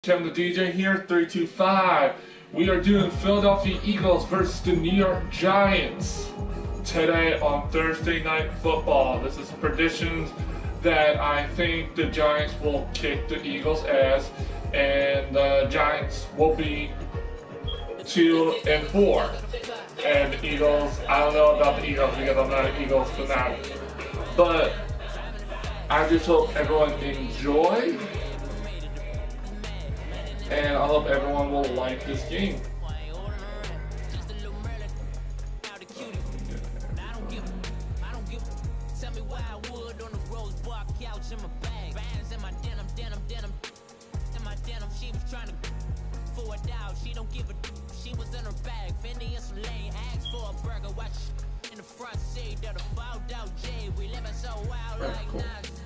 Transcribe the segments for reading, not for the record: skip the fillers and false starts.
Kevin the DJ here, 325. We are doing Philadelphia Eagles versus the New York Giants today on Thursday Night Football. This is predictions that I think the Giants will kick the Eagles' ass, and the Giants will be 2-4. And the Eagles, I don't know about the Eagles because I'm not an Eagles fanatic, but I just hope everyone enjoy. And I hope everyone will like this game.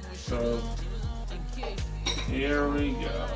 That's cool. So here we go.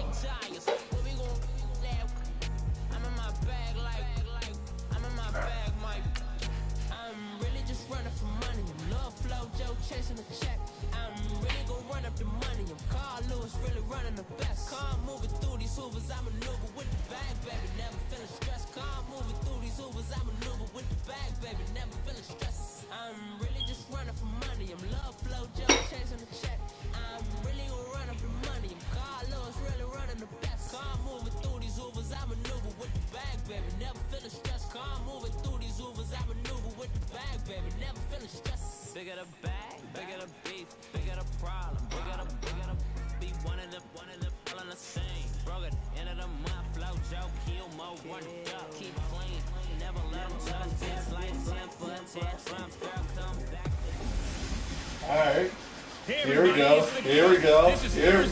Chasing the check, I'm really gonna run up the money. I'm Carl Lewis, really running the best. Calm moving through these hoovers, I maneuver with the bag, baby, never feeling stressed. Calm moving through these hoovers, I maneuver with the bag, baby, never feeling stressed. I'm really just running for money. I'm love flow, Joe, chasing the check. I'm really gonna run up the money. I'm Carl Lewis, really running the best. Calm moving through these hoovers, I maneuver with the bag, baby, never feeling stressed. Calm moving through these hoovers, I maneuver with the bag, baby, never feeling stressed. Bigger the bag, bigger the beef, bigger the problem, bigger the be one in the all in the same. Broke it, end of the month, flow, joke, kill, mo, run it up, keep clean, never let them touch this like 10 foot, 10 drums, girl, come back. Alright, here we go, here we go, here we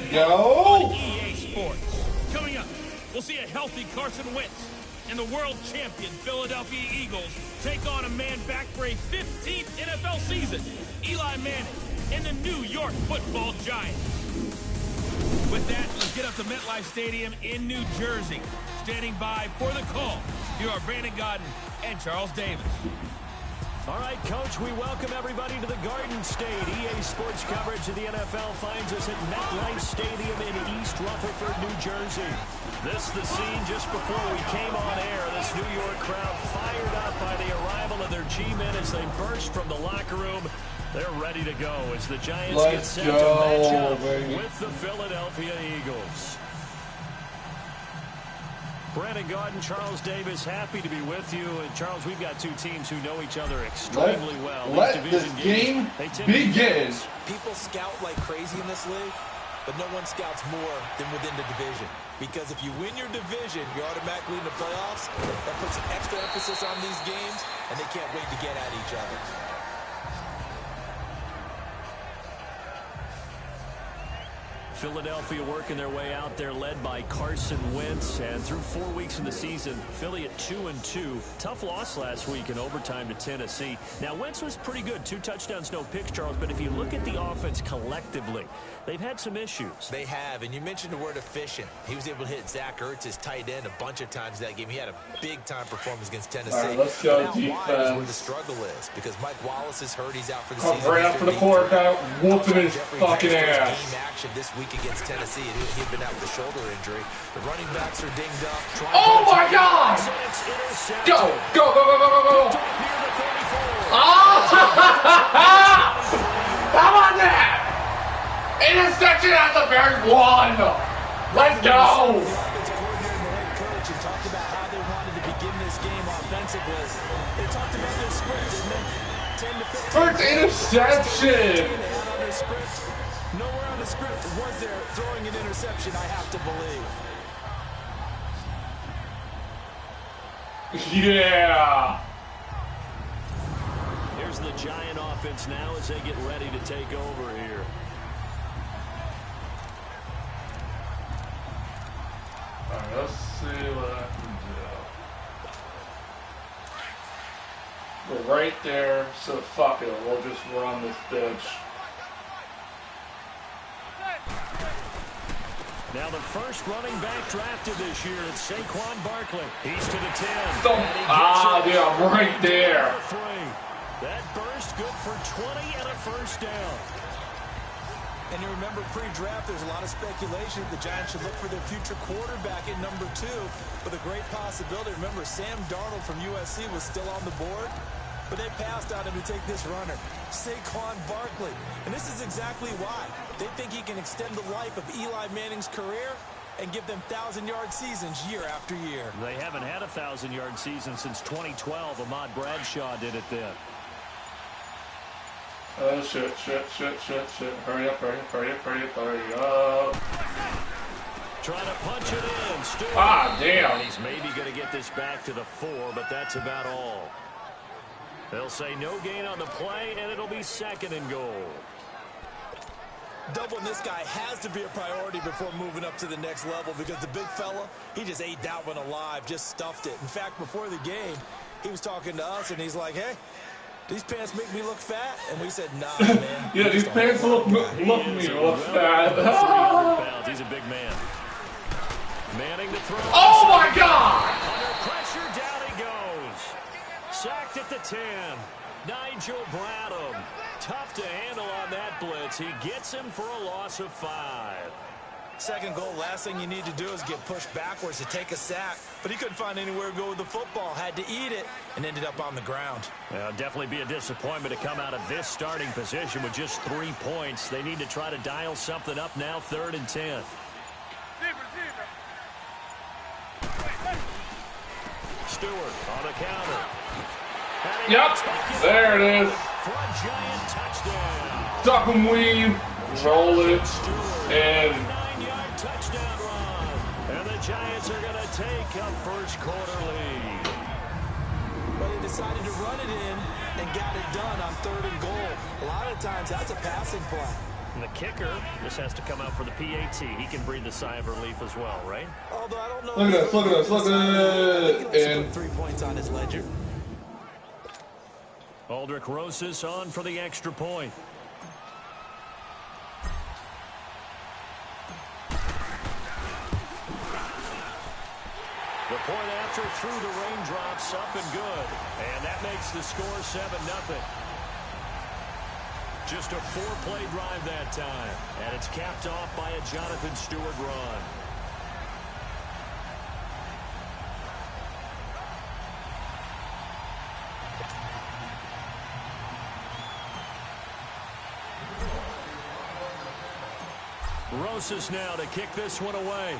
go. EA Sports. Coming up, we'll see a healthy Carson Wentz and the world champion Philadelphia Eagles take on a man back for a 15th NFL season, Eli Manning and the New York Football Giants. With that, let's get up to MetLife Stadium in New Jersey. Standing by for the call, here are Brandon Gaudin and Charles Davis. All right, Coach, we welcome everybody to the Garden State. EA Sports coverage of the NFL finds us at MetLife Stadium in East Rutherford, New Jersey. This is the scene just before we came on air. This New York crowd fired up by the arrival of their G-men as they burst from the locker room. They're ready to go as the Giants get set to match up with the Philadelphia Eagles. Brandon Gaudin, Charles Davis, happy to be with you. And Charles, we've got two teams who know each other extremely well. Let this game begin. People scout like crazy in this league, but no one scouts more than within the division. Because if you win your division, you're automatically in the playoffs. That puts extra emphasis on these games, and they can't wait to get at each other. Philadelphia working their way out there, led by Carson Wentz. And through 4 weeks in the season, Philly at 2-2. Tough loss last week in overtime to Tennessee. Now, Wentz was pretty good. 2 touchdowns, no picks, Charles. But if you look at the offense collectively, they've had some issues. They have, and you mentioned the word efficient. He was able to hit Zach Ertz, his tight end, a bunch of times that game. He had a big-time performance against Tennessee. All right, let's go defense. defense. Where the struggle is, because Mike Wallace is hurt. He's out for the season. Come right after the quarterback, whooping his fucking ass. Game action this week against Tennessee. He'd been out with a shoulder injury. The running backs are dinged up. Oh my God! Go, go, go, go, go, go, go! Oh! How about that? Interception at the very one. Let's go. The offensive coordinator and the head coach and talked about how they wanted to begin this game offensively. They talked about their script, didn't they? 10 to 15. First interception. They had on their script. Nowhere on the script was there throwing an interception, I have to believe. Yeah. Here's the Giant offense now as they get ready to take over here. All right, let's see what I can do. We're right there, so fuck it. We'll just run this bitch. Now the first running back drafted this year is Saquon Barkley. He's to the 10. Yeah, right there. That burst good for 20 and a first down. And you remember pre-draft, there's a lot of speculation that the Giants should look for their future quarterback in number 2 with a great possibility. Remember, Sam Darnold from USC was still on the board, but they passed on him to take this runner, Saquon Barkley. And this is exactly why. They think he can extend the life of Eli Manning's career and give them 1,000-yard seasons year after year. They haven't had a 1,000-yard season since 2012. Ahmad Bradshaw did it then. Oh, shit. Hurry up. Trying to punch it in. Stewart. Ah, damn. He's maybe going to get this back to the 4, but that's about all. They'll say no gain on the play, and it'll be 2nd and goal. Doubling this guy has to be a priority before moving up to the next level because the big fella, he just ate that one alive, just stuffed it. In fact, before the game, he was talking to us, and he's like, hey, these pants make me look fat? And we said, nah, man. Yeah, these pants look me look fat. 300 pounds. He's a big man. Manning to throw. Oh, my God! Under pressure, down he goes. Sacked at the 10. Nigel Bradham. Tough to handle on that blitz. He gets him for a loss of 5. 2nd goal, last thing you need to do is get pushed backwards to take a sack. But he couldn't find anywhere to go with the football. Had to eat it and ended up on the ground. Well, definitely be a disappointment to come out of this starting position with just 3 points. They need to try to dial something up now, 3rd and 10. Stewart on the counter. Yep, there it is. For a Giant touchdown. Duck and weave, roll it, and 9-yard touchdown run. And the Giants are going to take a first-quarter lead. But they decided to run it in and got it done on 3rd and goal. A lot of times, that's a passing play. And the kicker, this has to come out for the PAT. He can breathe a sigh of relief as well, right? Although I don't know. Look at this. And 3 points on his ledger. Aldrich Rosas on for the extra point. The point after through the raindrops, up and good. And that makes the score 7-0. Just a 4-play drive that time. And it's capped off by a Jonathan Stewart run. Rosas now to kick this one away.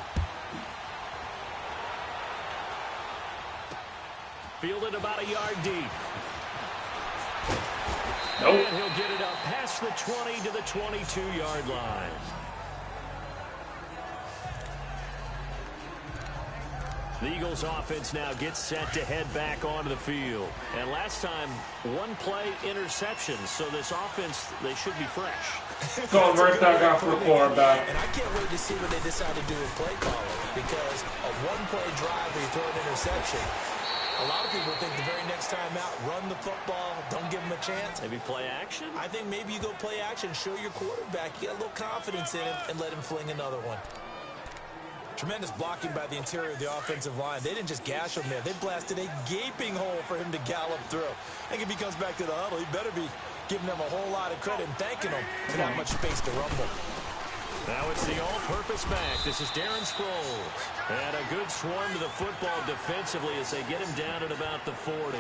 Fielded about a yard deep. nope. And he'll get it up past the 20 to the 22-yard line. The Eagles offense now gets set to head back onto the field. And last time, 1-play interception. So this offense, they should be fresh. Going right back out for the quarterback. And I can't wait to see what they decide to do with play calling, because a 1-play drive where you throw an interception, a lot of people think the very next time out, run the football, don't give them a chance. Maybe play action? I think maybe you go play action, show your quarterback, you got a little confidence in him, and let him fling another one. Tremendous blocking by the interior of the offensive line. They didn't just gash him there. They blasted a gaping hole for him to gallop through. I think if he comes back to the huddle, he better be giving them a whole lot of credit and thanking them for that much space to rumble. Now it's the all-purpose back. This is Darren Sproles. And a good swarm to the football defensively as they get him down at about the 40.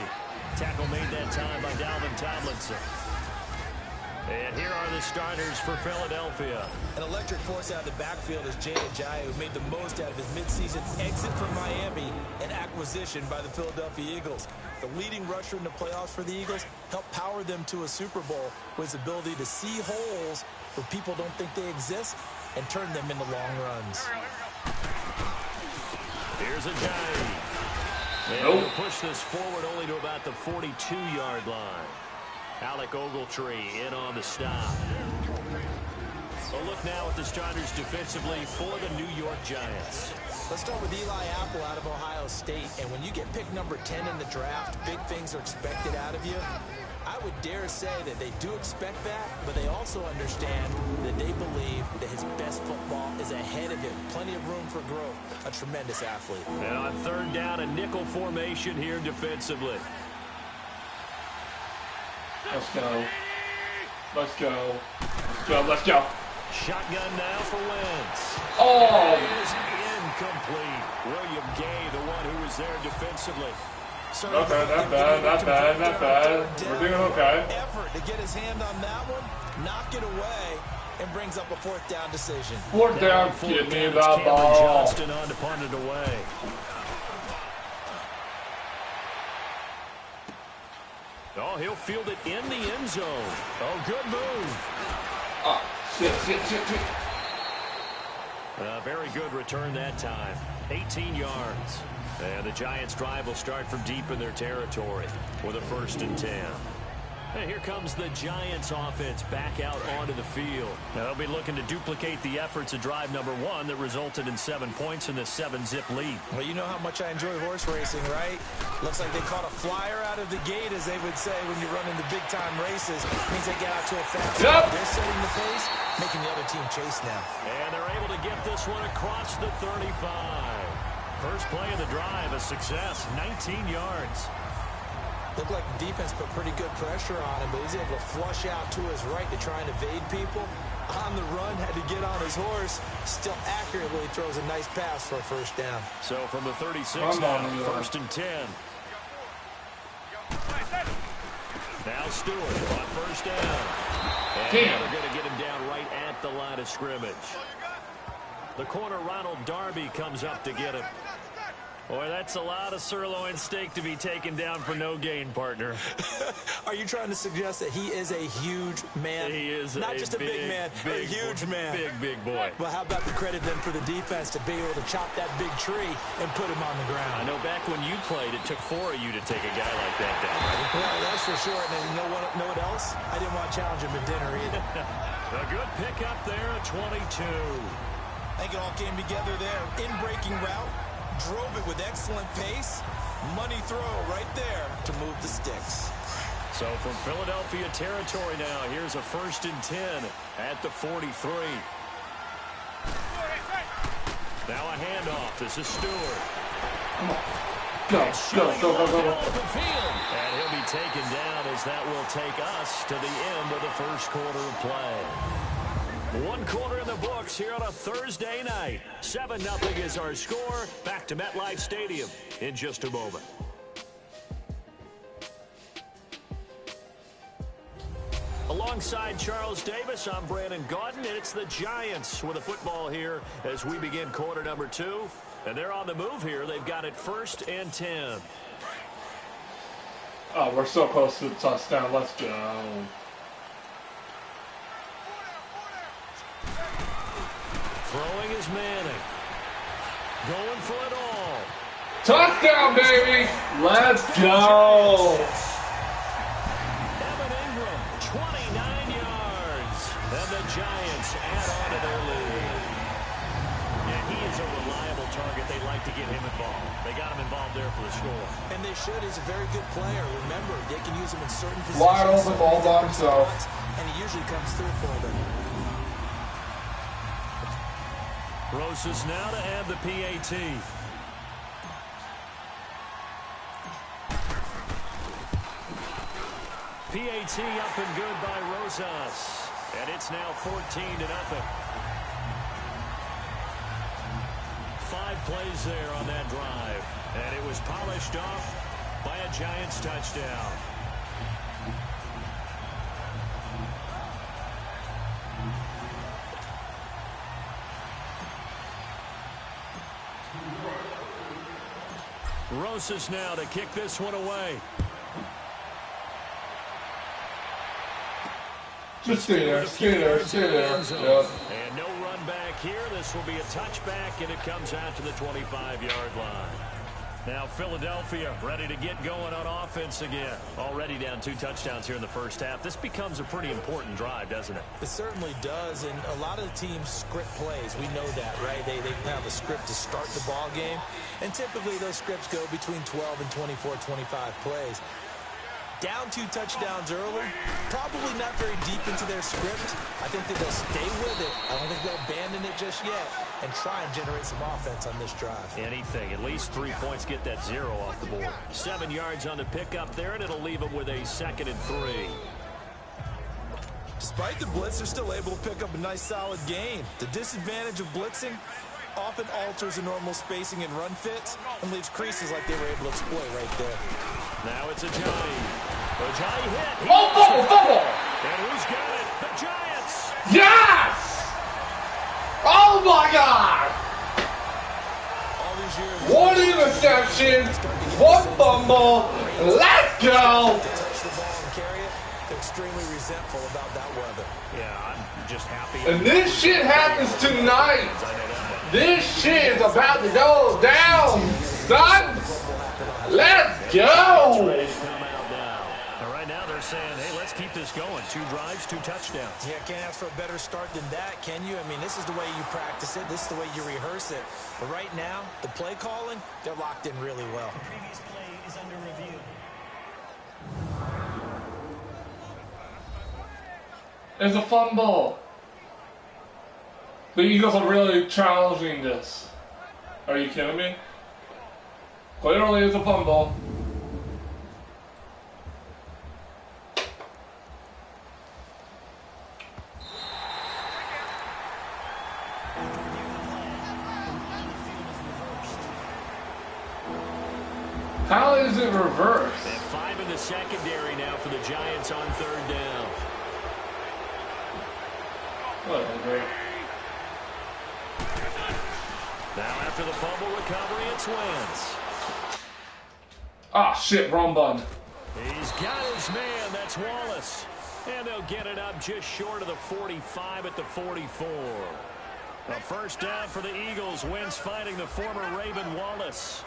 Tackle made that time by Dalvin Tomlinson. And here are the starters for Philadelphia. An electric force out of the backfield is Jay Ajayi, who made the most out of his midseason exit from Miami and acquisition by the Philadelphia Eagles. The leading rusher in the playoffs for the Eagles helped power them to a Super Bowl with his ability to see holes where people don't think they exist and turn them into long runs. Here's Ajayi. And he'll push this forward only to about the 42-yard line. Alec Ogletree in on the stop. A look now at the starters defensively for the New York Giants. Let's start with Eli Apple out of Ohio State. And when you get picked number 10 in the draft, big things are expected out of you. I would dare say that they do expect that, but they also understand that they believe that his best football is ahead of him. Plenty of room for growth. A tremendous athlete. And on 3rd down, a nickel formation here defensively. Let's go. Let's go. Let's go. Let's go. Shotgun now for Wentz. Oh! It is incomplete. William Gay, the one who was there defensively. Okay, not bad. We're doing okay. Effort to get his hand on that one, knock it away, and brings up a 4th down decision. 4th down, give me that ball. Johnston on to punt it away. Oh, he'll field it in the end zone. Oh, good move. Oh, shit. Very good return that time. 18 yards. And the Giants' drive will start from deep in their territory with a 1st and 10. And here comes the Giants offense back out onto the field. Now they'll be looking to duplicate the efforts of drive number 1 that resulted in 7 points in this 7-zip lead. Well, you know how much I enjoy horse racing, right? Looks like they caught a flyer out of the gate, as they would say when you're running the big-time races. It means they get out to a fast start. They're setting the pace, making the other team chase now. And they're able to get this one across the 35. First play of the drive, a success, 19 yards. Looked like the defense put pretty good pressure on him, but he's able to flush out to his right to try and evade people. On the run, had to get on his horse. Still accurately throws a nice pass for a 1st down. So from the 36 now, 1st and 10. Now Stewart on 1st down. And they're going to get him down right at the line of scrimmage. The corner, Ronald Darby, comes up to get him. Boy, that's a lot of sirloin steak to be taken down for no gain, partner. Are you trying to suggest that he is a huge man? He is not just a big man, a huge man. Big boy. Well, how about the credit then for the defense to be able to chop that big tree and put him on the ground? I know back when you played, it took 4 of you to take a guy like that down, right? Well, that's for sure. And you know what else? I didn't want to challenge him at dinner either. A good pickup there at 22. I think it all came together there. In breaking route. Drove it with excellent pace. Money throw right there to move the sticks. So from Philadelphia territory now, here's a 1st and 10 at the 43. Now a handoff. This is Stewart. Come on. Go. And he'll be taken down as that will take us to the end of the 1st quarter of play. 1 quarter in the books here on a Thursday night. 7-0 is our score. Back to MetLife Stadium in just a moment. Alongside Charles Davis, I'm Brandon Gaudin, and it's the Giants with a football here as we begin quarter number 2. And they're on the move here. They've got it 1st and 10. Oh, we're so close to the touchdown. Let's go. Throwing is Manning. Going for it all. Touchdown, baby! Let's go! Evan Ingram, 29 yards. And the Giants add on to their lead. Yeah, he is a reliable target. They like to get him involved. They got him involved there for the score. And they should. He's a very good player. Remember, they can use him in certain positions. Wide open ball by himself. And he usually comes through for them. Rosas now to add the PAT. PAT up and good by Rosas. And it's now 14-0. 5 plays there on that drive. And it was polished off by a Giants touchdown. Rosas now to kick this one away. Just stay there. Yep. And no run back here. This will be a touchback, and it comes out to the 25-yard line. Now Philadelphia ready to get going on offense again. Already down 2 touchdowns here in the first half. This becomes a pretty important drive, doesn't it? It certainly does, and a lot of the teams script plays. We know that, right? They have a script to start the ball game, and typically those scripts go between 12 and 24, 25 plays. Down 2 touchdowns early, probably not very deep into their script. I think that they'll stay with it. I don't think they'll abandon it just yet and try and generate some offense on this drive. Anything. At least 3 points, get that 0 off the board. 7 yards on the pickup there, and it'll leave them with a 2nd and 3. Despite the blitz, they're still able to pick up a nice solid gain. The disadvantage of blitzing often alters the normal spacing and run fits and leaves creases like they were able to exploit right there. Now it's Ajayi. Ajayi hit. Oh, fumble! And who's got it? The Giants! Yes! Oh my God! All these years, One interception, one fumble. Let's go! to touch the ball and carry it, they're extremely resentful about that weather. Yeah, I'm just happy. And this shit happens tonight. This shit is about to go down, son. Let's go. Right now they're saying, hey, let's keep this going. 2 drives, 2 touchdowns. Yeah, can't ask for a better start than that, can you? I mean, this is the way you practice it. This is the way you rehearse it. But right now, the play calling, they're locked in really well. The previous play is under review. It's a fumble. The Eagles are really challenging this. Are you kidding me? Clearly it's a fumble. How is it reversed? They have 5 in the secondary now for the Giants on 3rd down. Whatever. Now after the fumble recovery, it's Wentz. Ah, shit, wrong button. He's got his man. That's Wallace. And they'll get it up just short of the 45 at the 44. A first down for the Eagles. Wentz finding the former Raven Wallace.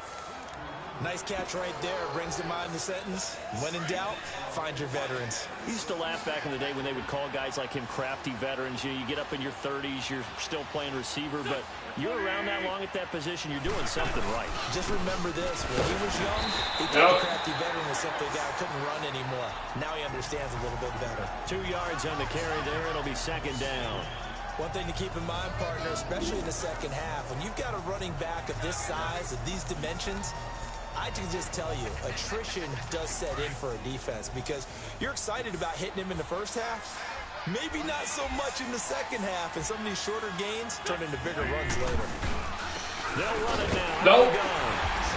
Nice catch right there. Brings to mind the sentence, when in doubt, find your veterans. He used to laugh back in the day when they would call guys like him crafty veterans. You get up in your 30s, you're still playing receiver, but you're around that long at that position, you're doing something right. Just remember this, when he was young, he thought the crafty veteran was simply a guy who couldn't run anymore. Now he understands a little bit better. 2 yards on the carry there, it'll be 2nd down. One thing to keep in mind, partner, especially in the second half, when you've got a running back of this size, of these dimensions, I can just tell you, attrition does set in for a defense because you're excited about hitting him in the first half. Maybe not so much in the second half, and some of these shorter gains turn into bigger runs later. They'll run it now. Nope.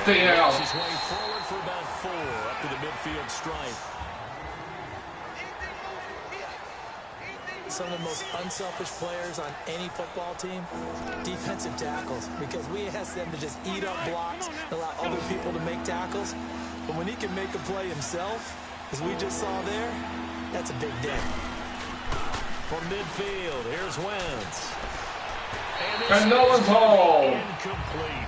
Stay out. His way forward for about 4 up to the midfield stripe. Some of the most unselfish players on any football team, defensive tackles, because we ask them to just eat up blocks, allow other people to make tackles. But when he can make a play himself, as we just saw there, that's a big day. From midfield, here's Wentz. And no one's home. Incomplete.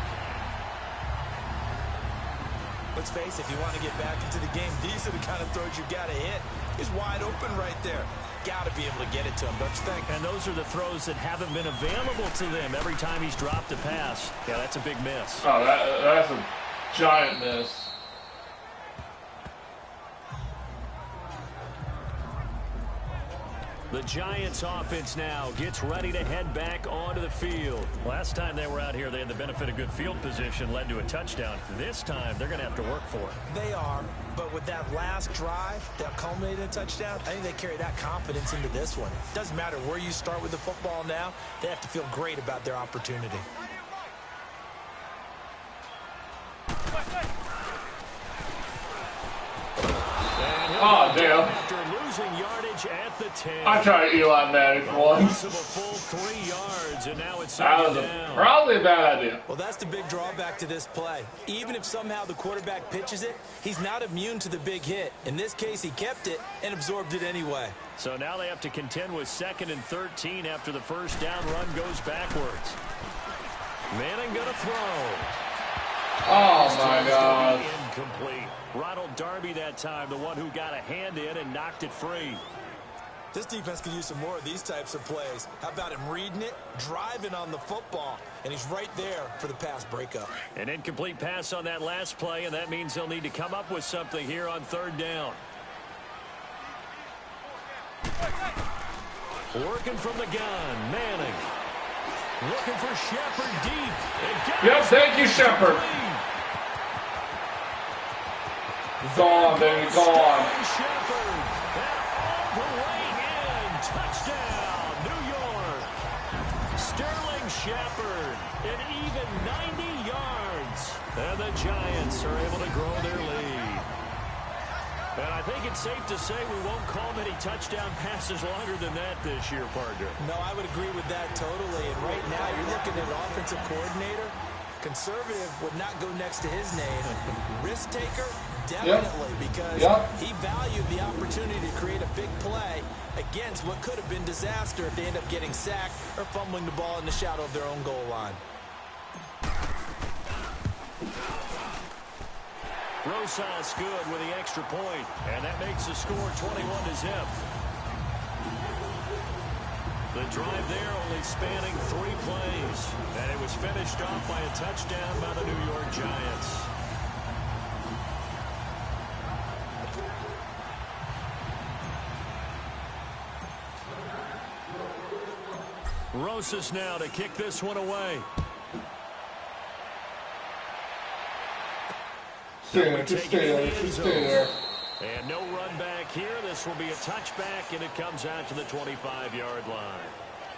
Let's face it, if you want to get back into the game, these are the kind of throws you got to hit. He's wide open right there. Got to be able to get it to him, don't you think? And those are the throws that haven't been available to them every time he's dropped a pass. Yeah, that's a big miss. Oh, that's a giant miss. The Giants offense now gets ready to head back onto the field. Last time they were out here, they had the benefit of good field position, led to a touchdown. This time, they're going to have to work for it. They are, but with that last drive that culminated in a touchdown, I think they carry that confidence into this one. Doesn't matter where you start with the football now, they have to feel great about their opportunity. Oh, damn. After losing yardage at the 10. I tried Eli Manning once. A full 3 yards, and now it's That was probably a bad idea. Well, that's the big drawback to this play. Even if somehow the quarterback pitches it, he's not immune to the big hit. In this case, he kept it and absorbed it anyway. So now they have to contend with 2nd and 13 after the first down run goes backwards. Manning gonna throw. Oh, my God. Incomplete. Ronald Darby that time, the one who got a hand in and knocked it free. This defense could use some more of these types of plays. How about him reading it, driving on the football, and he's right there for the pass breakup. An incomplete pass on that last play, and that means they'll need to come up with something here on 3rd down. Working from the gun, Manning. Looking for Shepard deep. Yep, thank you, Shepard. Gone, baby, gone. Shepard. And all the way in. Shepard. An even 90 yards. And the Giants are able to grow their lead. And I think it's safe to say we won't call many touchdown passes longer than that this year, partner. No, I would agree with that totally. And right now, you're looking at an offensive coordinator. Conservative would not go next to his name. Risk taker, definitely, because he valued the opportunity to create a big play against what could have been disaster if they end up getting sacked or fumbling the ball in the shadow of their own goal line. Rosas good with the extra point, and that makes the score 21-0. The drive there only spanning 3 plays, and it was finished off by a touchdown by the New York Giants. Rosas now to kick this one away. Just stay there. And no run back here. This will be a touchback, and it comes out to the 25-yard line.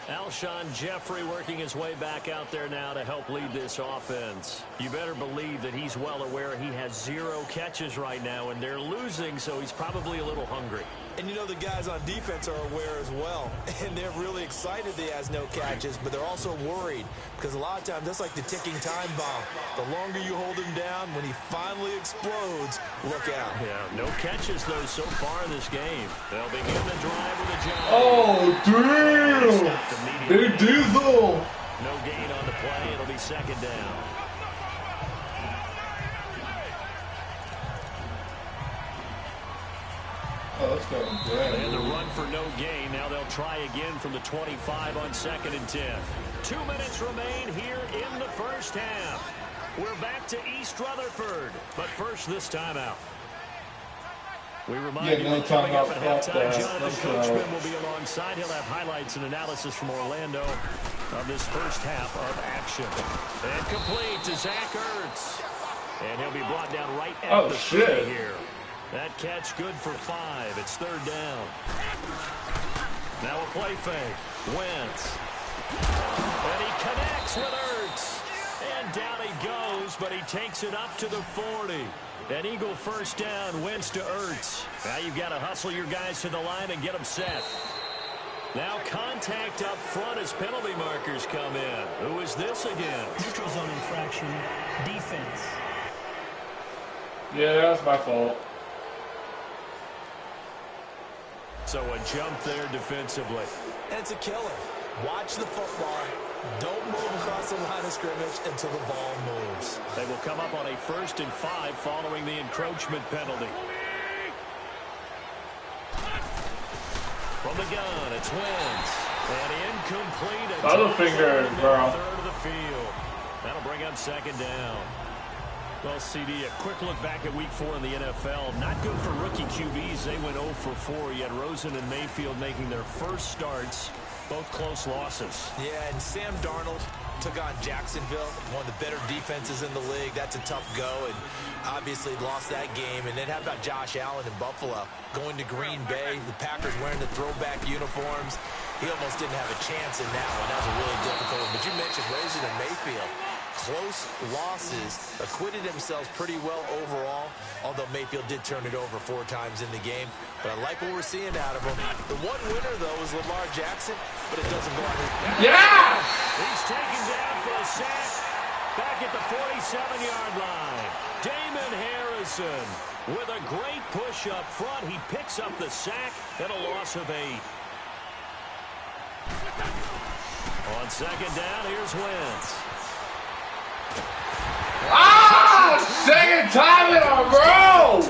Alshon Jeffrey working his way back out there now to help lead this offense. You better believe that he's well aware he has 0 catches right now, and they're losing, so he's probably a little hungry. And you know the guys on defense are aware as well. And they're really excited that he has no catches, but they're also worried because a lot of times that's like the ticking time bomb. The longer you hold him down, when he finally explodes, look out. Yeah, no catches, though, so far in this game. They'll begin the drive with a jump. Oh, damn! Big Diesel! No gain on the play. It'll be second down. Oh, that's going good. And the run for no gain. Now they'll try again from the 25 on 2nd and 10. 2 minutes remain here in the first half. We're back to East Rutherford. But first, this timeout. We remind you that coming up at halftime, Jonathan Coachman will be alongside. He'll have highlights and analysis from Orlando of this first half of action. And complete to Zach Ertz. And he'll be brought down right at the 30 here. That catch good for 5. It's 3rd down. Now a play fake. Wentz. And he connects with Ertz. And down he goes, but he takes it up to the 40. An Eagle first down, Wentz to Ertz. Now you've got to hustle your guys to the line and get them set. Now contact up front as penalty markers come in. Who is this again? Neutral zone infraction, defense. Yeah, that's my fault. So a jump there defensively. And it's a killer. Watch the football. Don't move across the line of scrimmage until the ball moves. They will come up on a 1st and 5 following the encroachment penalty. From the gun, it's Wentz. And incomplete. Other finger, bro. 3rd of the field. That'll bring up 2nd down. Well, CD, a quick look back at Week 4 in the NFL. Not good for rookie QBs. They went 0 for 4. You had Rosen and Mayfield making their first starts. Both close losses. Yeah, and Sam Darnold took on Jacksonville, one of the better defenses in the league. That's a tough go, and obviously lost that game. And then how about Josh Allen in Buffalo? Going to Green Bay, the Packers wearing the throwback uniforms. He almost didn't have a chance in that one. That was a really difficult one. But you mentioned Rosen and Mayfield. Close losses, acquitted themselves pretty well overall, although Mayfield did turn it over 4 times in the game. But I like what we're seeing out of him. The one winner, though, is Lamar Jackson, but it doesn't go on his... Yeah! He's taken down for a sack back at the 47-yard line. Damon Harrison with a great push up front. He picks up the sack and a loss of 8. On 2nd down, here's Wentz. Ah! 2nd time in a row!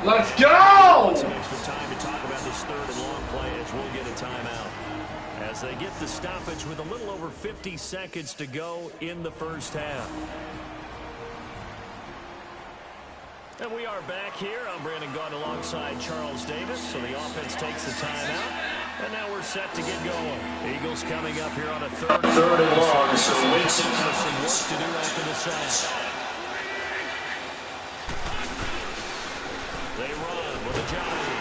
Let's go! Some extra time to talk about this 3rd and long play as we'll get a timeout. As they get the stoppage with a little over 50 seconds to go in the first half. And we are back here. I'm Brandon Gaudin alongside Charles Davis. So the offense takes the timeout. And now we're set to get going. Eagles coming up here on a 3rd and long. So Winston has some work to do after the sack. They run with a Johnny.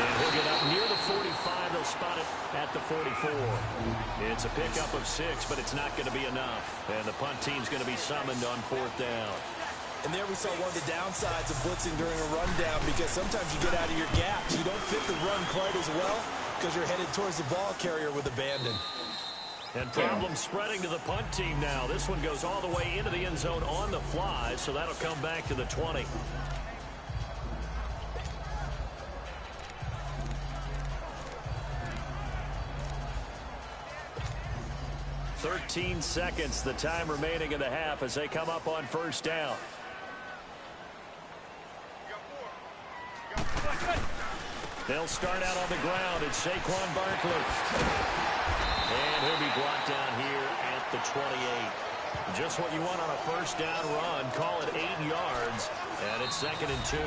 And he'll get out near the 45. They'll spot it at the 44. It's a pickup of 6, but it's not going to be enough. And the punt team's going to be summoned on 4th down. And there we saw one of the downsides of blitzing during a rundown, because sometimes you get out of your gaps. You don't fit the run quite as well because you're headed towards the ball carrier with abandon. And problems spreading to the punt team now. This one goes all the way into the end zone on the fly, so that'll come back to the 20. .13 the time remaining in the half as they come up on 1st down. They'll start out on the ground. It's Saquon Barkley. And he'll be brought down here at the 28. Just what you want on a 1st down run. Call it 8 yards. And it's 2nd and 2.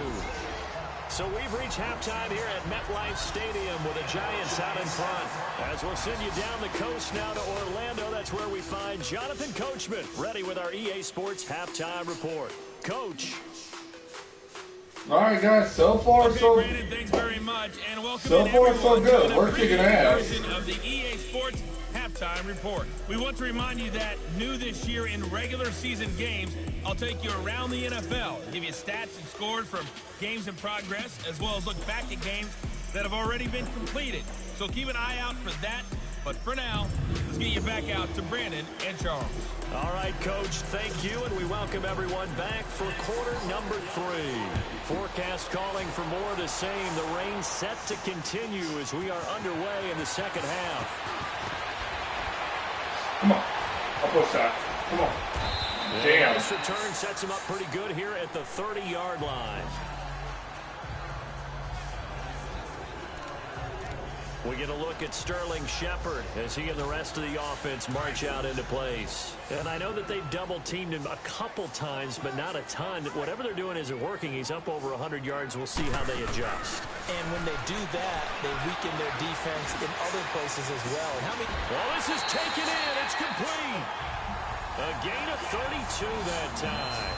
So we've reached halftime here at MetLife Stadium with the Giants out in front. As we'll send you down the coast now to Orlando, that's where we find Jonathan Coachman ready with our EA Sports Halftime Report. Coach. All right, guys. So far, so Brandon, thanks very much, and welcome so far, so good. to We're the kicking preview ass. version of the EA Sports Halftime Report. We want to remind you that new this year in regular season games, I'll take you around the NFL, give you stats and scores from games in progress, as well as look back at games that have already been completed. So keep an eye out for that. But for now, let's get you back out to Brandon and Charles. All right, Coach, thank you, and we welcome everyone back for quarter number 3. Forecast calling for more of the same. The rain set to continue as we are underway in the 2nd half. Come on. I'll push that. Come on. Damn. This return sets him up pretty good here at the 30-yard line. We get a look at Sterling Shepard as he and the rest of the offense march out into place. And I know that they've double-teamed him a couple times, but not a ton. Whatever they're doing isn't working. He's up over 100 yards. We'll see how they adjust. And when they do that, they weaken their defense in other places as well. And how many? Well, this is taken in. It's complete. A gain of 32 that time.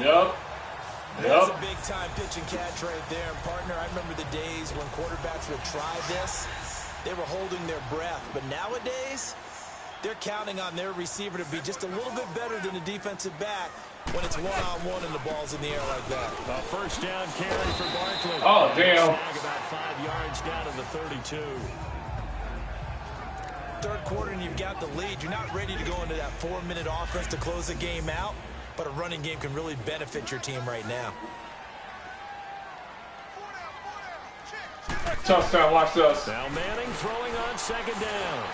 Yep. That's a big-time pitch and catch right there. And, partner, I remember the days when quarterbacks would try this. They were holding their breath. But nowadays, they're counting on their receiver to be just a little bit better than the defensive back when it's one-on-one and the ball's in the air like that. A 1st down carry for Barkley. Oh, damn. Snag about 5 yards down to the 32. 3rd quarter and you've got the lead. You're not ready to go into that 4-minute offense to close the game out. But a running game can really benefit your team right now. Touchdown, watch this. Now Manning throwing on 2nd down.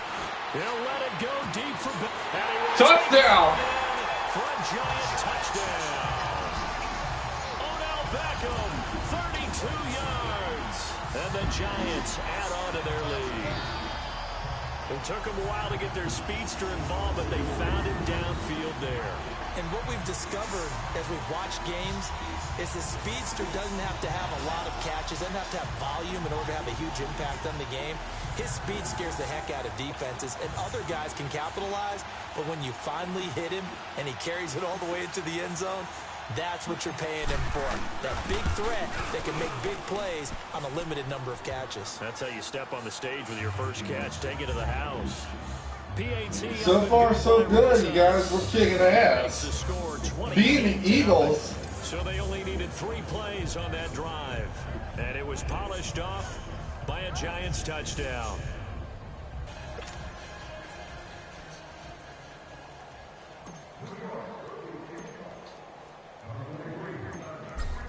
He'll let it go deep for touchdown for a Giant touchdown. Odell Beckham, 32 yards. And the Giants add on to their lead. It took them a while to get their speedster involved, but they found him downfield there. And what we've discovered as we've watched games is the speedster doesn't have to have a lot of catches, doesn't have to have volume in order to have a huge impact on the game. His speed scares the heck out of defenses, and other guys can capitalize, but when you finally hit him and he carries it all the way into the end zone, that's what you're paying him for. That big threat that can make big plays on a limited number of catches. That's how you step on the stage with your first catch. Take it to the house. PAT so far, so good, you guys. We're kicking ass. Beating the Eagles. So they only needed 3 plays on that drive. And it was polished off by a Giants touchdown.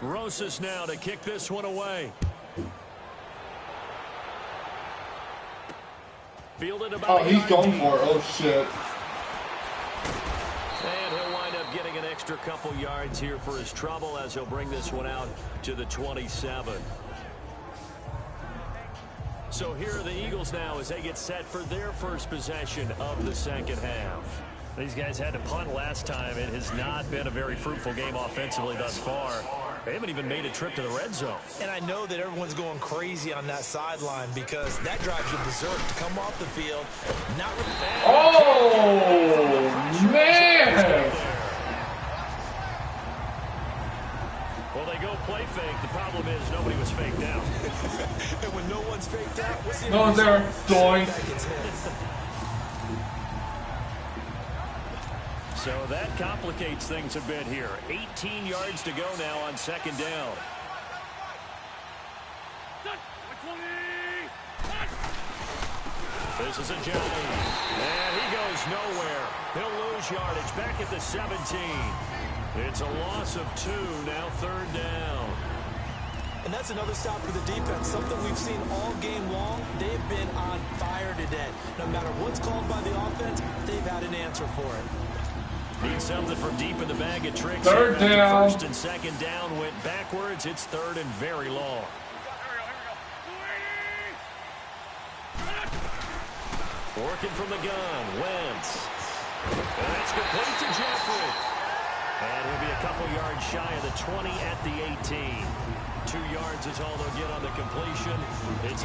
Rosas now to kick this one away. Fielded about he's going for it. Oh, shit. And he'll wind up getting an extra couple yards here for his trouble as he'll bring this one out to the 27. So here are the Eagles now as they get set for their first possession of the 2nd half. These guys had to punt last time. It has not been a very fruitful game offensively thus far. They haven't even made a trip to the red zone. And I know that everyone's going crazy on that sideline because that drives you berserk to come off the field. Well, they go play fake. The problem is nobody was faked out. And when no one's faked out, what's the No one's there. Doing. So that complicates things a bit here. 18 yards to go now on second down. This is a Johnny. And he goes nowhere. He'll lose yardage back at the 17. It's a loss of 2, now third down. And that's another stop for the defense, something we've seen all game long. They've been on fire today. No matter what's called by the offense, they've had an answer for it. Need something from deep in the bag of tricks. Third down. First and second down went backwards. It's third and very long. Working from the gun, Wentz. And that's complete to Jeffrey. And he'll be a couple yards shy of the 20 at the 18. 2 yards is all they'll get on the completion.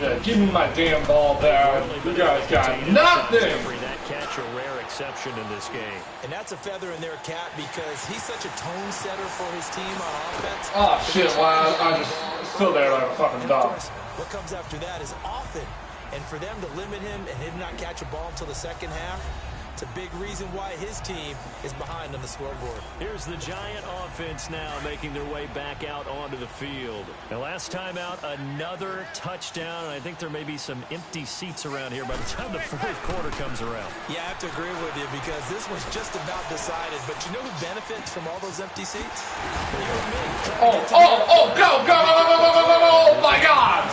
Yeah, give me my damn ball back. You guys got nothing. That catch a rare exception in this game. And that's a feather in their cap because he's such a tone setter for his team on offense. Oh shit, wow, I'm just still there like a fucking dog. What comes after that is often. And for them to limit him and him not catch a ball until the second half, it's a big reason why his team is behind on the scoreboard. Here's the Giant offense now making their way back out onto the field. The last time out, another touchdown. And I think there may be some empty seats around here by the time the fourth quarter comes around. Yeah, I have to agree with you because this was just about decided. But you know who benefits from all those empty seats? You and me. Go, oh my God.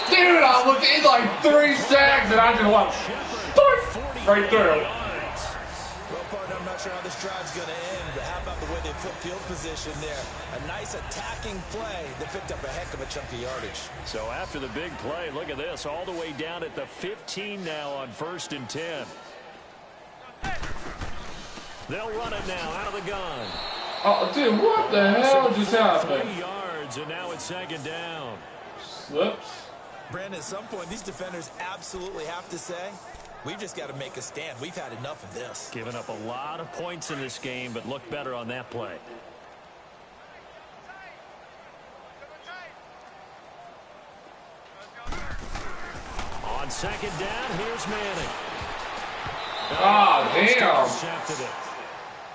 Dude, I looked in like 3 seconds and I just went right through. Well, partner, I'm not sure how this drive's going to end, but how about the way they flip field position there? A nice attacking play that picked up a heck of a chunk of yardage. So after the big play, look at this, all the way down at the 15 now on 1st and 10. They'll run it now out of the gun. Oh, dude, what the hell just happened? 3 yards, and now it's second down. Slips. Brandon, at some point, these defenders absolutely have to say, we've just got to make a stand. We've had enough of this. Giving up a lot of points in this game, but looked better on that play. On second down, here's Manning. Ah, damn. Intercepted it.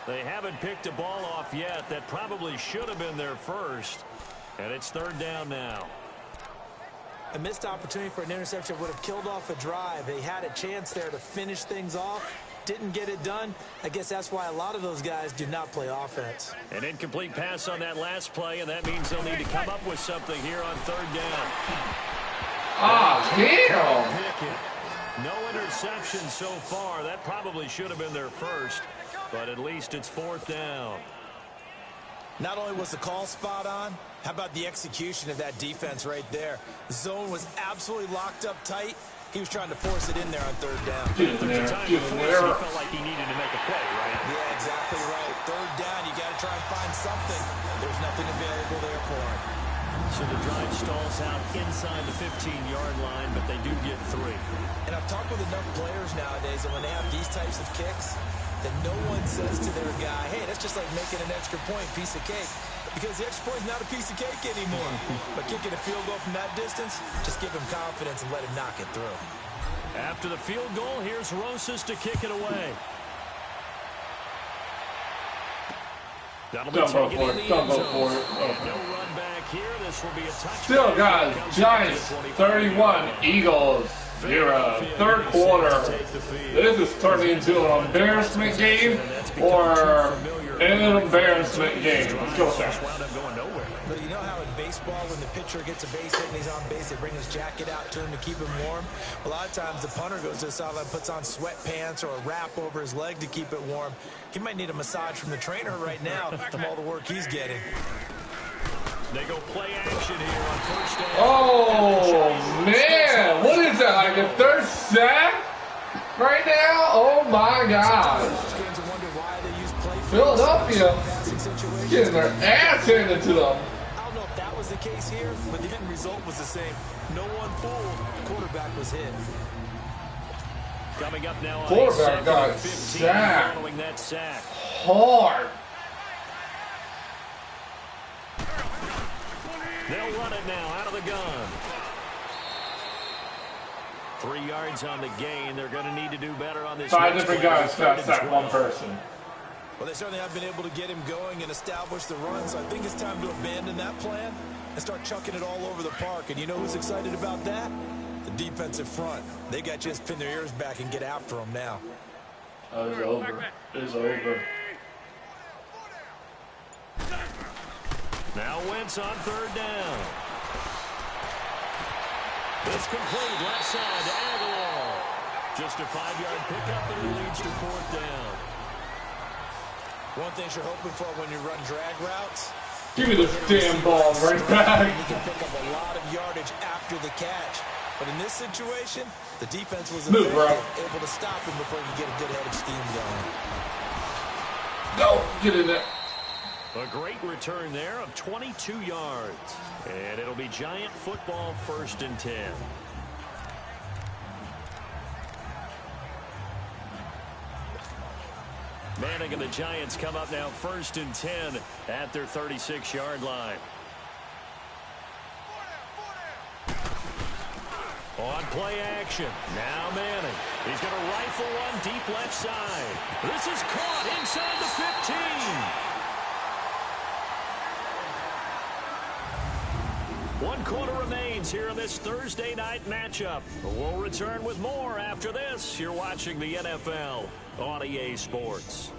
They haven't picked a ball off yet. That probably should have been their first. And it's third down now. A missed opportunity for an interception would have killed off a drive. They had a chance there to finish things off. Didn't get it done. I guess that's why a lot of those guys do not play offense. An incomplete pass on that last play, and that means they'll need to come up with something here on third down. Ah, damn. No interception so far. That probably should have been their first, but at least it's fourth down. Not only was the call spot on, how about the execution of that defense right there? The zone was absolutely locked up tight. He was trying to force it in there on third down. Get in there, get in there. He felt like he needed to make a play, right? Yeah, exactly right. Third down, you got to try and find something. There's nothing available there for him. So the drive stalls out inside the 15-yard line, but they do get 3. And I've talked with enough players nowadays that when they have these types of kicks, that no one says to their guy, hey, that's just like making an extra point, piece of cake. Because the extra point is not a piece of cake anymore. But kicking a field goal from that distance, just give him confidence and let him knock it through. After the field goal, here's Rosas to kick it away. Don't go for it. Don't go for it. Oh. No run back here. This will be a touchdown. Still, guys, Giants 31, Eagles 0. Third quarter. This is turning into an embarrassment game or an embarrassment game. Let's go, sir. But you know how in baseball, when the pitcher gets a base hit and he's on base, they bring his jacket out to him to keep him warm? A lot of times the punter goes to the sideline, puts on sweatpants or a wrap over his leg to keep it warm. He might need a massage from the trainer right now from all the work he's getting. They go play action here on first down. Oh, man. What is that, like a third sack right now? Oh, my God. Philadelphia getting their ass handed to them. I don't know if that was the case here, but the end result was the same. No one fooled. The quarterback was hit. Coming up now on Quarterback got sacked. Following that sack. Hard. They'll run it now out of the gun. 3 yards on the gain. They're going to need to do better on this. 5 different guys fast sack one person. Well, they certainly have been able to get him going and establish the run, so I think it's time to abandon that plan and start chucking it all over the park. And you know who's excited about that? The defensive front. They got to just pin their ears back and get after him now. Oh, it's over. It's over. Now Wentz on 3rd down. It's complete left side to Aguilar. Just a 5-yard pickup, and it leads to 4th down. One thing you're hoping for when you run drag routes. Give me this damn ball right back. You can pick up a lot of yardage after the catch. But in this situation, the defense was able to stop him before he could get a good head of steam going. No, get in there. A great return there of 22 yards. And it'll be Giant football 1st and 10. Manning and the Giants come up now 1st and 10 at their 36-yard line. On play action. Now Manning. He's going to rifle one deep left side. This is caught inside the 15. 1 quarter remains here in this Thursday night matchup. We'll return with more after this. You're watching the NFL on EA Sports.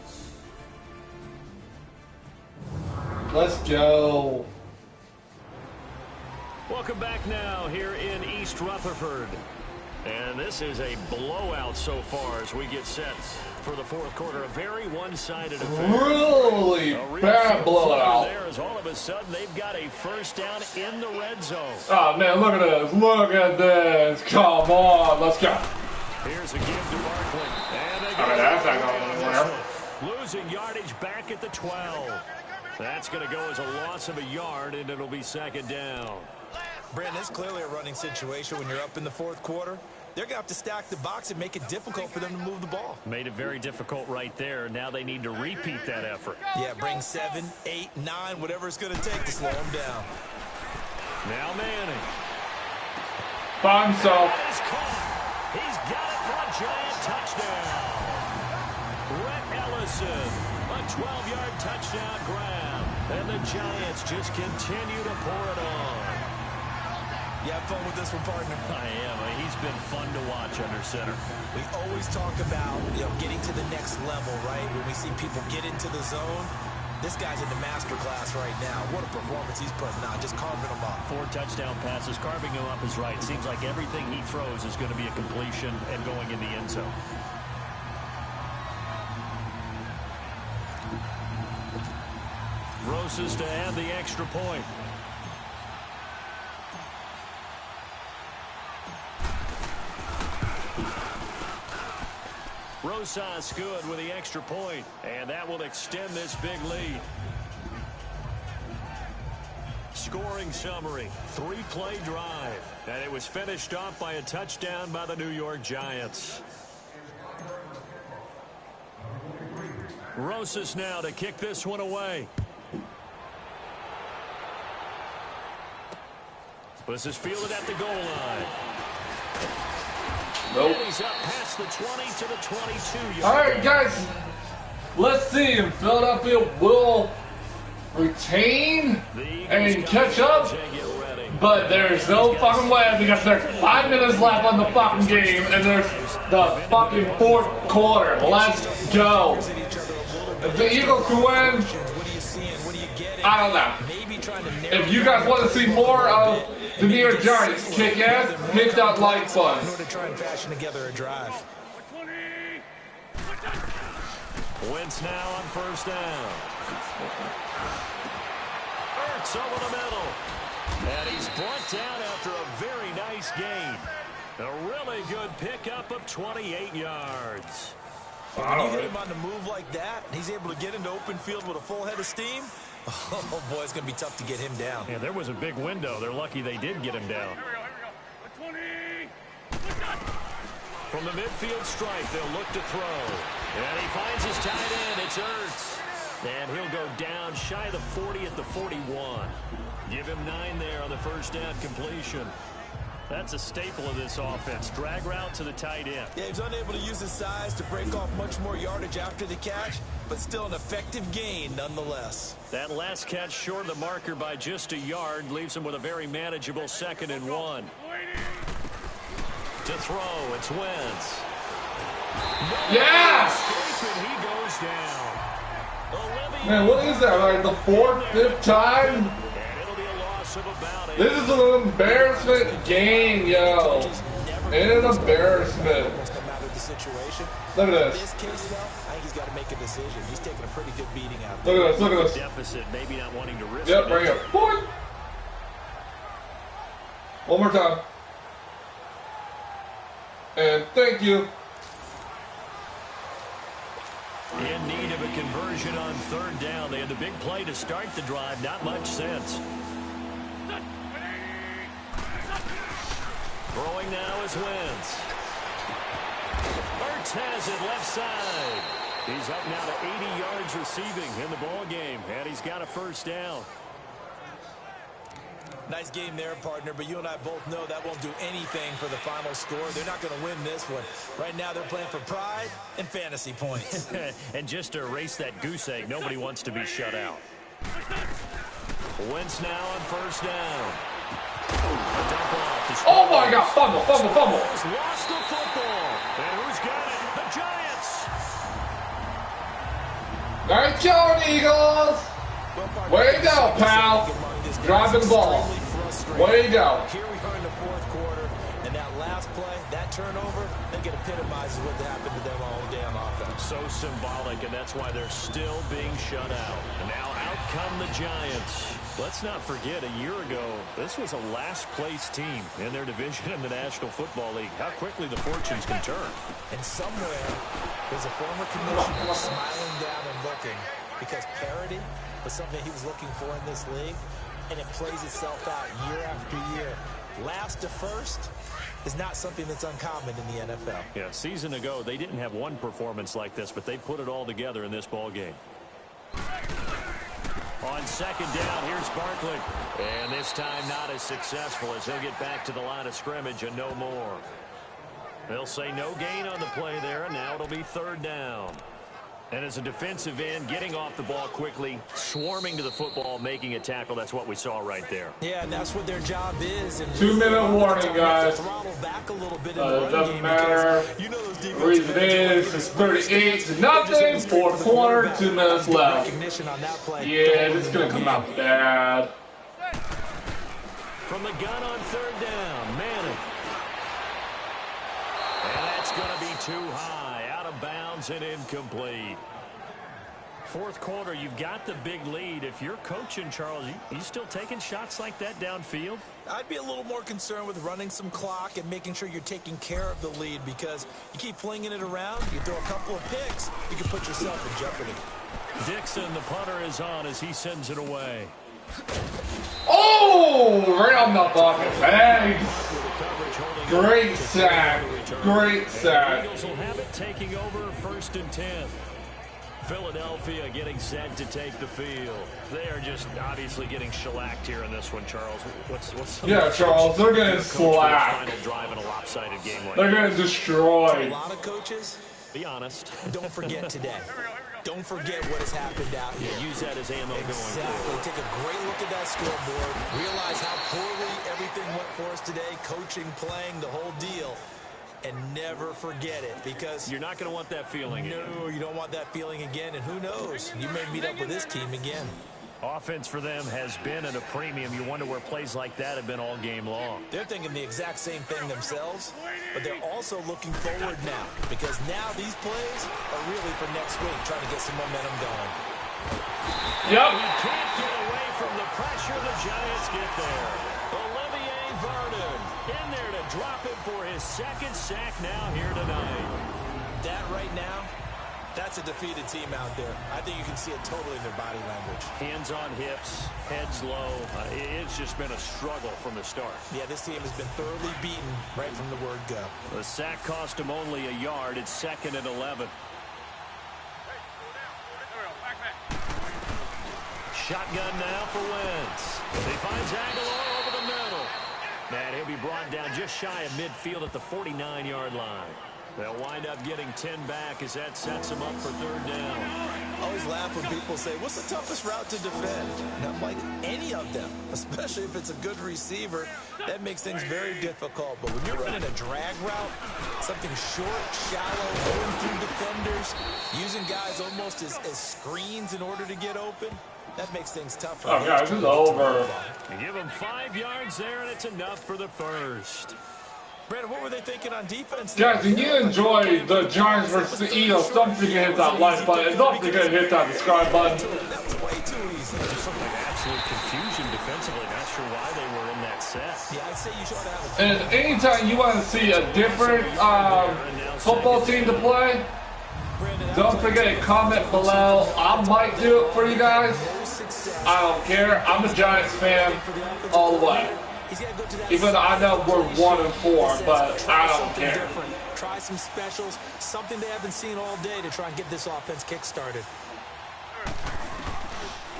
Let's go. Welcome back now here in East Rutherford. And this is a blowout so far as we get set for the 4th quarter. A very one-sided affair. Really bad blowout. There is all of a sudden they've got a 1st down in the red zone. Oh, man, look at this. Look at this. Come on. Let's go. Here's a give to Barkley. And they That's not going anywhere. losing yardage back at the 12. That's going to go as a loss of a yard, and it'll be 2nd down. Brandon, it's clearly a running situation when you're up in the 4th quarter. They're going to have to stack the box and make it difficult for them to move the ball. Made it very difficult right there. Now they need to repeat that effort. Yeah, bring 7, 8, 9, whatever it's going to take to slow them down. Now Manning. By himself. He's caught. He's got it for a Giant touchdown. Rhett Ellison, a 12-yard touchdown grab. And the Giants just continue to pour it on. You have fun with this one, partner? I am. He's been fun to watch under center. We always talk about, getting to the next level, right? When we see people get into the zone, this guy's in the master class right now. What a performance he's putting on, just carving them up. 4 touchdown passes. Carving him up is right. Seems like everything he throws is going to be a completion and going in the end zone. Rosas to add the extra point. Rosas good with the extra point, and that will extend this big lead. Scoring summary, 3-play drive, and it was finished off by a touchdown by the New York Giants. Rosas now to kick this one away. This is fielded at the goal line. Nope. And he's up past the 20 to the 22. All right, guys. Let's see if Philadelphia will retain and catch up. But there's no fucking way because there's 5 minutes left on the fucking game and there's the fucking 4th quarter. Let's go. If the Eagles can win, I don't know. If you guys want to see more of the New York Giants kick ass, hit that like button. In order to try and fashion together a drive. Wentz now on 1st down. Ertz over the middle. And he's brought down after a very nice gain. A really good pickup of 28 yards. When you hit him on the move like that, and he's able to get into open field with a full head of steam, oh boy, it's going to be tough to get him down. Yeah, there was a big window. They're lucky they did get him down. From the midfield stripe, they'll look to throw. And he finds his tight end. It's Ertz. And he'll go down shy of the 40 at the 41. Give him 9 there on the first down completion. That's a staple of this offense. Drag route to the tight end. Yeah, he's unable to use his size to break off much more yardage after the catch, but still an effective gain nonetheless. That last catch short of the marker by just a yard leaves him with a very manageable 2nd and 1. To throw, it's Wentz. Yes! And he goes down. Man, what is that? Like the 4th, 5th time? And it'll be a loss of about 8. This is an embarrassment game, yo. An embarrassment. No matter the situation. Look at In this. this case, though, I think he's got to make a decision. He's taking a pretty good beating out Look there. at this. Look at this. Deficit, maybe not wanting to risk Yep, it. right here. Boing. One more time. And thank you. In need of a conversion on 3rd down. They had the big play to start the drive. Not much sense. Throwing now is Wentz. Ertz has it left side. He's up now to 80 yards receiving in the ball game, and he's got a first down. Nice game there, partner, but you and I both know that won't do anything for the final score. They're not going to win this one. Right now, they're playing for pride and fantasy points. And just to erase that goose egg, nobody wants to be shut out. Wentz now on first down. Oh my God! Fumble! Fumble! Fumble! Has lost the football. And who's got it? The Giants. Nice going, Eagles! Way to go, pal! Driving the ball. Way to go. Here we are in the 4th quarter, and that last play, that turnover, I think it epitomizes what happened to them all day on offense. So symbolic, and that's why they're still being shut out. And now out come the Giants. Let's not forget, a year ago, this was a last-place team in their division in the National Football League. How quickly the fortunes can turn. And somewhere, there's a former commissioner smiling down and looking, because parity was something he was looking for in this league, and it plays itself out year after year. Last to first is not something that's uncommon in the NFL. Yeah, a season ago, they didn't have one performance like this, but they put it all together in this ball game. On 2nd down, here's Barkley. And this time not as successful as he'll get back to the line of scrimmage and no more. They'll say no gain on the play there, and now it'll be 3rd down. And as a defensive end, getting off the ball quickly, swarming to the football, making a tackle, that's what we saw right there. Yeah, and that's what their job is. And 2-minute warning, guys. Throttle back a little bit in the It run doesn't game matter. you know those The reason is it's 38-0, 4th quarter, 2 minutes left. Recognition on that play. Yeah, this is gonna come out bad. From the gun on 3rd down, Manning. And that's going to be too high, out of bounds and incomplete. 4th quarter, you've got the big lead. If you're coaching, Charles, you still taking shots like that downfield? I'd be a little more concerned with running some clock and making sure you're taking care of the lead, because you keep flinging it around, you throw a couple of picks, you can put yourself in jeopardy. Dixon, the punter, is on as he sends it away. Oh! Right on the fucking face! Great sack. Great sack. Eagles will have it, taking over 1st and 10. Philadelphia getting set to take the field. They are just obviously getting shellacked here in this one, Charles. What's Yeah, Charles, they're getting slacked. Final drive in a lopsided game like They're that. getting destroyed. A lot of coaches, Be honest. don't forget today. Don't forget what has happened out here. Use that as ammo going Exactly. forward. Take a great look at that scoreboard. Realize how poorly everything went for us today. Coaching, playing, the whole deal. And never forget it, because You're not going to want that feeling again. no, you don't want that feeling again. And who knows? You may meet up with this team again. Offense for them has been at a premium. You wonder where plays like that have been all game long. They're thinking the exact same thing themselves, but they're also looking forward now, because now these plays are really for next week, trying to get some momentum going. Yep. He can't get away from the pressure. The Giants get there. Olivier Vernon in there to drop it for his 2nd sack now here tonight. That right now, that's a defeated team out there. I think you can see it totally in their body language. Hands on hips, heads low. It's just been a struggle from the start. Yeah, this team has been thoroughly beaten right from the word go. The sack cost him only a yard. It's 2nd and 11. shotgun now for Wentz. He finds Aguilar over the middle. And he'll be brought down just shy of midfield at the 49-yard line. They'll wind up getting 10 back as that sets them up for third down. I always laugh when people say, what's the toughest route to defend? And I'm like, any of them, especially if it's a good receiver. That makes things very difficult. But when you're running a drag route, something short, shallow, going through defenders, using guys almost as screens in order to get open, that makes things tougher. Oh, guys, this is over. You give them 5 yards there, and it's enough for the first. Brandon, what were they thinking on defense? Guys, if you enjoy the Giants versus the Eagles, don't forget to hit that like button. Don't forget to hit that subscribe button. That was way too easy. Just looked like absolute confusion defensively. Not sure why they were in that set. Yeah, I'd say you should have a And anytime you want to see a different football team to play, don't forget to comment below. I might do it for you guys. I don't care. I'm a Giants fan all the way. Even though I know we're 1-4, but I don't care. Try some specials, something they haven't seen all day to try and get this offense kick-started.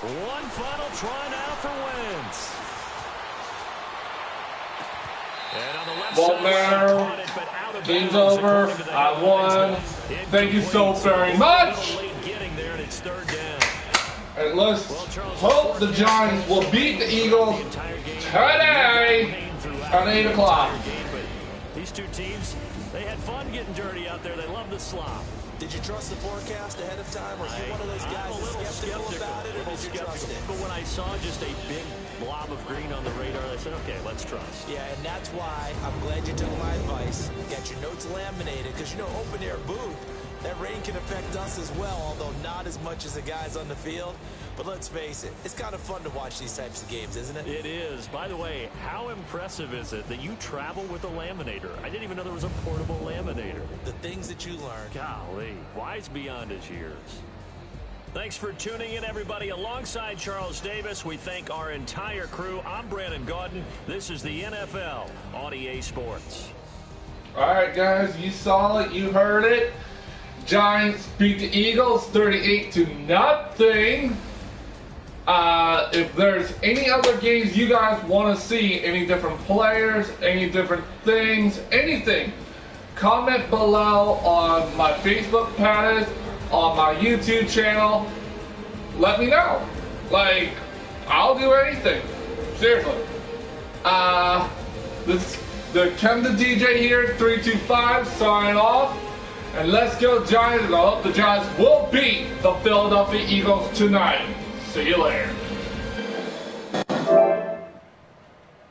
One final try now for Wentz. And on the left Won't matter. Game's over. I won. Thank you so very much. And let's hope the Giants will beat the Eagles today at 8 o'clock. These two teams, they had fun getting dirty out there. They love the slop. Did you trust the forecast ahead of time, or are you one of those guys that's skeptical about it, or did you trust it? But when I saw just a big blob of green on the radar, I said, okay, let's trust. Yeah, and that's why I'm glad you took my advice. Got your notes laminated, because you know, open air booth, that rain can affect us as well, although not as much as the guys on the field. But let's face it, it's kind of fun to watch these types of games, isn't it? It is. By the way, how impressive is it that you travel with a laminator? I didn't even know there was a portable laminator. The things that you learn. Golly, wise beyond his years. Thanks for tuning in, everybody. Alongside Charles Davis, we thank our entire crew. I'm Brandon Gaudin. This is the NFL on EA Sports. All right, guys, you saw it, you heard it. Giants beat the Eagles 38-0. If there's any other games you guys want to see, any different players, any different things, anything, comment below on my Facebook page, on my YouTube channel. Let me know. Like, I'll do anything. Seriously. This is the kevindj here, 325, signing off. And let's go Giants. And I hope the Giants will beat the Philadelphia Eagles tonight. See you later.